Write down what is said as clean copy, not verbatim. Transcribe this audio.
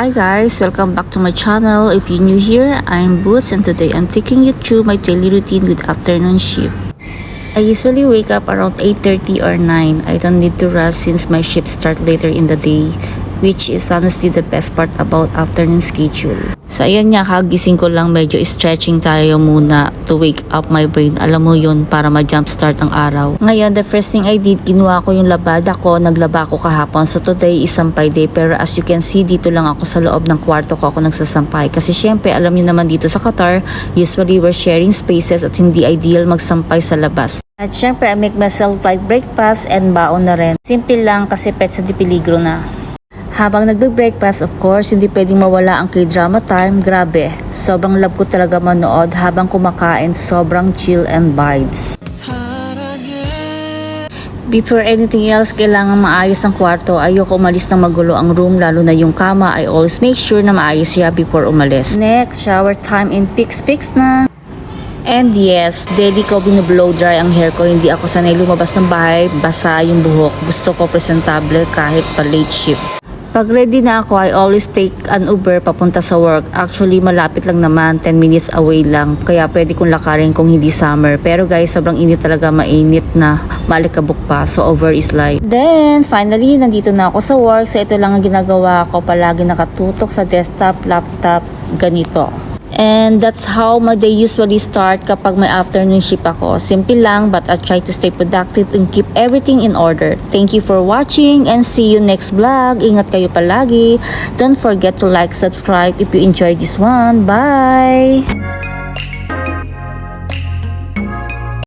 Hi guys, welcome back to my channel. If you're new here, I'm Boots and today I'm taking you through my daily routine with afternoon shift. I usually wake up around 8:30 or 9. I don't need to rush since my shift start later in the day, which is honestly the best part about afternoon schedule. So ayan nga, kagising ko lang, medyo stretching tayo muna to wake up my brain. Alam mo yun, para ma-jumpstart ang araw. Ngayon, the first thing I did, kinuha ko yung labada ko. Naglaba ko kahapon. So today is sampay day. Pero as you can see, dito lang ako sa loob ng kwarto ko ako nagsasampay. Kasi syempre, alam niyo naman dito sa Qatar, usually we're sharing spaces at hindi ideal magsampay sa labas. At syempre, I make myself like breakfast and baon na rin. Simple lang kasi petsa di peligro na. Habang nagbe-breakfast, of course, hindi pwedeng mawala ang K-drama time. Grabe, sobrang love ko talaga manood habang kumakain, sobrang chill and vibes. Before anything else, kailangan maayos ang kwarto. Ayoko umalis ng magulo ang room, lalo na yung kama. I always make sure na maayos siya before umalis. Next, shower time and fix na. And yes, daily ko binublow dry ang hair ko. Hindi ako sanay lumabas ng bahay, basa yung buhok. Gusto ko presentable kahit pa late shift. Pag ready na ako, I always take an Uber papunta sa work. Actually, malapit lang naman, 10 minutes away lang. Kaya pwede kong lakarin kung hindi summer. Pero guys, sobrang init talaga, mainit na, malikabok pa. So over is life. Then, finally, nandito na ako sa work. So ito lang ang ginagawa ko. Palagi nakatutok sa desktop, laptop, ganito. And that's how my day usually start kapag may afternoon shift ako. Simple lang, but I try to stay productive and keep everything in order. Thank you for watching and see you next vlog. Ingat kayo palagi. Don't forget to like, subscribe if you enjoyed this one. Bye!